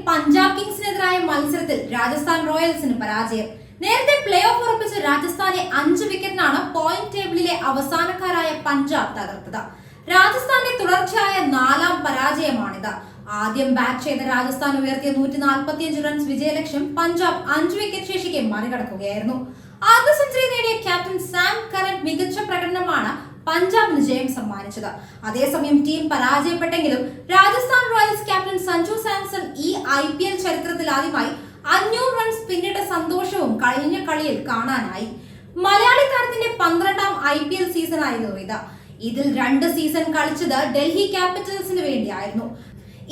പഞ്ചാബ് കിങ്സിനെതിരായ മത്സരത്തിൽ രാജസ്ഥാൻ റോയൽസിന് പരാജയം. നേരത്തെ പ്ലേ ഓഫ് ഉറപ്പിച്ച രാജസ്ഥാനെ 5 വിക്കറ്റിനാണ് പോയിന്റ് ടേബിളിലെ അവസാനക്കാരായ പഞ്ചാബ് തകർത്തത്. രാജസ്ഥാന്റെ തുടർച്ചയായ 4ാം പരാജയമാണിത്. ആദ്യം ബാറ്റ് ചെയ്ത രാജസ്ഥാൻ ഉയർത്തിയ 145 റൺസ് വിജയലക്ഷ്യം പഞ്ചാബ് 5 വിക്കറ്റ് ശേഷിക്ക് മറികടക്കുകയായിരുന്നു. ആദ്യ സെഞ്ചുറി നേടിയ ക്യാപ്റ്റൻ സാം കറൻ മികച്ച പ്രകടനമാണ് പഞ്ചാബിന് ജയം സമ്മാനിച്ചത്. അതേസമയം ടീം പരാജയപ്പെട്ടെങ്കിലും രാജസ്ഥാൻ റോയൽസ് ക്യാപ്റ്റൻ സഞ്ജു സാംസൺ ഈ IPL ചരിത്രത്തിൽ ആദ്യമായി 500 റൺസ് പിന്നിട്ട സന്തോഷവും കഴിഞ്ഞ കളിയിൽ കാണാനായി. മലയാളി താരത്തിന്റെ 12ാം IPL സീസണായിരുന്നു ഇത്. ഇതിൽ 2 സീസൺ കളിച്ചത് ഡൽഹി ക്യാപിറ്റൽസിന് വേണ്ടിയായിരുന്നു.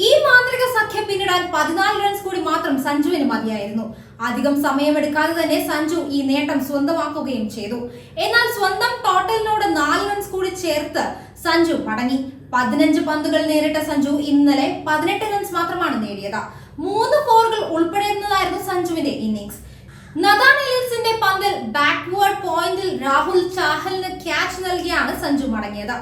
ഈ മാന്ത്രിക സഖ്യം പിന്നിടാൻ 14 റൺസ് കൂടി മാത്രം സഞ്ജുവിന് മതിയായിരുന്നു. അധികം സമയമെടുക്കാതെ തന്നെ സഞ്ജു ഈ നേട്ടം സ്വന്തമാക്കുകയും ചെയ്തു. എന്നാൽ സ്വന്തം ടോട്ടലിനോട് 4 റൺസ് കൂടി ചേർത്ത് സഞ്ജു മടങ്ങി. 15 പന്തുകൾ നേരിട്ട സഞ്ജു ഇന്നലെ 18 റൺസ് മാത്രമാണ് നേടിയത്. 3 ഫോറുകൾ ഉൾപ്പെടുന്നതായിരുന്നു സഞ്ജുവിന്റെ ഇന്നിംഗ്സ്. നഥാൻ എലിയറ്റ്സിന്റെ പന്തിൽ ബാക്ക്വേർഡ് പോയിന്റിൽ രാഹുൽ ചാഹലിന് ക്യാച്ച് നൽകിയാണ് സഞ്ജു മടങ്ങിയത്.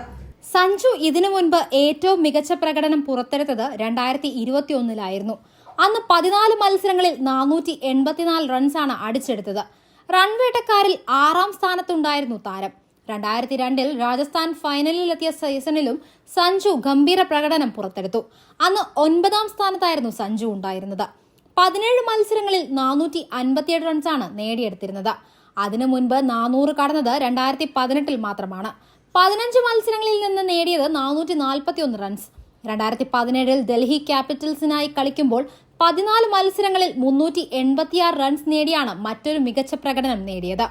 സഞ്ജു ഇതിനു മുൻപ് ഏറ്റവും മികച്ച പ്രകടനം പുറത്തെടുത്തത് 2021-ലായിരുന്നു. അന്ന് 14 മത്സരങ്ങളിൽ 484 റൺസാണ് അടിച്ചെടുത്തത്. റൺവേട്ടക്കാരിൽ 6ാം സ്ഥാനത്തുണ്ടായിരുന്നു താരം. 2002-ൽ രാജസ്ഥാൻ ഫൈനലിലെത്തിയ സീസണിലും സഞ്ജു ഗംഭീര പ്രകടനം പുറത്തെടുത്തു. അന്ന് 9ാം സ്ഥാനത്തായിരുന്നു സഞ്ജു ഉണ്ടായിരുന്നത്. 17 മത്സരങ്ങളിൽ 457 റൺസാണ് നേടിയെടുത്തിരുന്നത്. അതിനു മുൻപ് 400 കടന്നത് 2018-ൽ മാത്രമാണ്. 15 മത്സരങ്ങളിൽ നിന്ന് നേടിയത് 441 റൺസ്. 2017-ൽ ഡൽഹി ക്യാപിറ്റൽസിനായി കളിക്കുമ്പോൾ 14 മത്സരങ്ങളിൽ 386 റൺസ് നേടിയാണ് മറ്റൊരു മികച്ച പ്രകടനം നേടിയത്.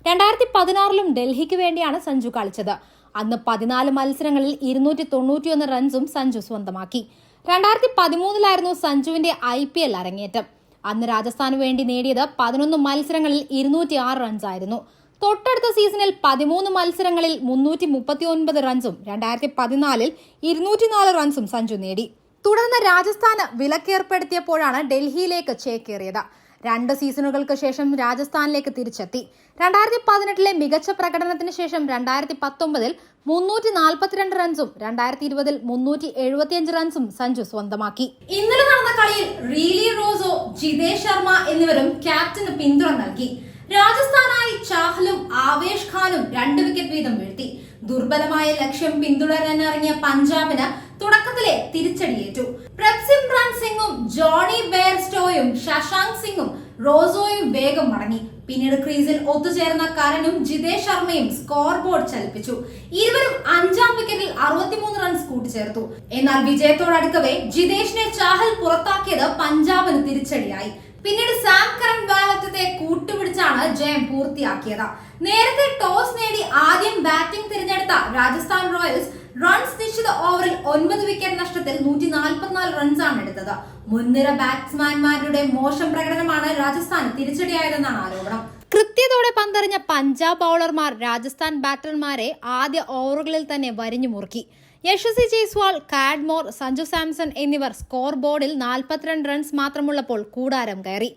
2016-ലും ഡൽഹിക്ക് വേണ്ടിയാണ് സഞ്ജു കളിച്ചത്. അന്ന് 14 മത്സരങ്ങളിൽ 291 റൺസും സഞ്ജു സ്വന്തമാക്കി. 2013-ലായിരുന്നു സഞ്ജുവിന്റെ IPL അരങ്ങേറ്റം. അന്ന് രാജസ്ഥാനു വേണ്ടി നേടിയത് 11 മത്സരങ്ങളിൽ 206 റൺസ് ആയിരുന്നു. തൊട്ടടുത്ത സീസണിൽ 13 മത്സരങ്ങളിൽ 339 റൺസും 2014-ൽ 204 റൺസും സഞ്ജു നേടി. തുടർന്ന് രാജസ്ഥാന് വിലക്കേർപ്പെടുത്തിയപ്പോഴാണ് ഡൽഹിയിലേക്ക് ചേക്കേറിയത്. 2 സീസണുകൾക്ക് ശേഷം രാജസ്ഥാനിലേക്ക് തിരിച്ചെത്തി. 2018-ലെ മികച്ച പ്രകടനത്തിന് ശേഷം 2019-ൽ 342 റൺസും 2020-ൽ 375 റൺസും സഞ്ജു സ്വന്തമാക്കി. ഇന്നലെ നടന്ന കളിയിൽ റീലി റോസോ, ജിതേഷ് ശർമ്മ എന്നിവരും ക്യാപ്റ്റന് പിന്തുണ നൽകി. രാജസ്ഥാനായി ചാഹലും ആവേശ് ഖാനും 2 വിക്കറ്റ് വീതം വീഴ്ത്തി. ദുർബലമായ ലക്ഷ്യം പിന്തുടരാനിറങ്ങിയ പഞ്ചാബിന് തുടക്കത്തിലെ തിരിച്ചടിയേറ്റു. പ്രഭ്സിമ്രാൻ സിംഗും ജോണി ബെയർസ്റ്റോയും ശശാങ്ക് സിംഗും റോസോയും വേഗം മടങ്ങി. പിന്നീട് ക്രീസിൽ ഒത്തുചേർന്ന കരനും ജിതേഷ് ശർമ്മയും സ്കോർ ബോർഡ് ചലിപ്പിച്ചു. ഇരുവരും 5ാം വിക്കറ്റിൽ 63 റൺസ് കൂട്ടിച്ചേർത്തു. എന്നാൽ വിജയത്തോടടുക്കവേ ജിതേഷിനെ ചാഹൽ പുറത്താക്കിയത് പഞ്ചാബിന് തിരിച്ചടിയായി. പിന്നീട് സാം കറൻ വാലറ്റത്തെ കൂട്ടുപിടിച്ചാണ് ജയം പൂർത്തിയാക്കിയത്. നേരത്തെ ടോസ് നേടി ആദ്യം ബാറ്റിംഗ് തിരഞ്ഞെടുത്ത രാജസ്ഥാൻ റോയൽസ് റൺസ് നിശ്ചിത ഓവറിൽ 9 വിക്കറ്റ് നഷ്ടത്തിൽ 144 റൺസാണ് എടുത്തത്. മുൻനിര ബാറ്റ്സ്മാൻമാരുടെ മോശം പ്രകടനമാണ് രാജസ്ഥാൻ തിരിച്ചടിയായതെന്നാണ് ആരോപണം. കൃത്യതോടെ പന്തെറിഞ്ഞ പഞ്ചാബ് ബൌളർമാർ രാജസ്ഥാൻ ബാറ്റർമാരെ ആദ്യ ഓവറുകളിൽ തന്നെ വരിഞ്ഞു മുറുക്കി. യശസ്വി ജയ്സ്വാൾ, കാഡ്മോർ, സഞ്ജു സാംസൺ എന്നിവർ സ്കോർ ബോർഡിൽ 42 റൺസ് മാത്രമുള്ളപ്പോൾ കൂടാരം കയറി.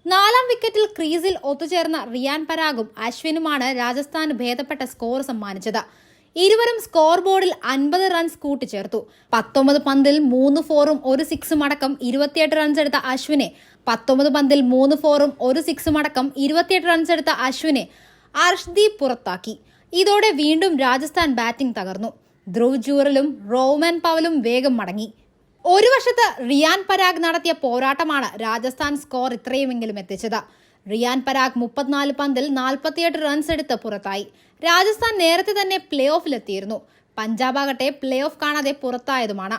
4ാം വിക്കറ്റിൽ ക്രീസിൽ ഒത്തുചേർന്ന റിയാൻ പരാഗും അശ്വിനുമാണ് രാജസ്ഥാന് ഭേദപ്പെട്ട സ്കോർ സമ്മാനിച്ചത്. ഇരുവരും സ്കോർ ബോർഡിൽ 50 റൺസ് കൂട്ടിച്ചേർത്തു. 19 പന്തിൽ 3 ഫോറും 1 സിക്സും അടക്കം 28 റൺസ് എടുത്ത അശ്വിനെ 19 പന്തിൽ 3 ഫോറും 1 സിക്സും അടക്കം 28 റൺസ് എടുത്ത അശ്വിനെ അർഷ്ദീപ് പുറത്താക്കി. ഇതോടെ വീണ്ടും രാജസ്ഥാൻ ബാറ്റിംഗ് തകർന്നു. ധ്രുവ് ജൂറലും റോമൻ പവലും വേഗം മടങ്ങി. ഒരു വശത്ത് റിയാൻ പരാഗ് നടത്തിയ പോരാട്ടമാണ് രാജസ്ഥാൻ സ്കോർ ഇത്രയുമെങ്കിലും എത്തിച്ചത്. റിയാൻ പരാഗ് 34 പന്തിൽ 48 റൺസ് എടുത്ത് പുറത്തായി. രാജസ്ഥാൻ നേരത്തെ തന്നെ പ്ലേ ഓഫിലെത്തിയിരുന്നു. പഞ്ചാബ് ആകട്ടെ പ്ലേ ഓഫ് കാണാതെ പുറത്തായതുമാണ്.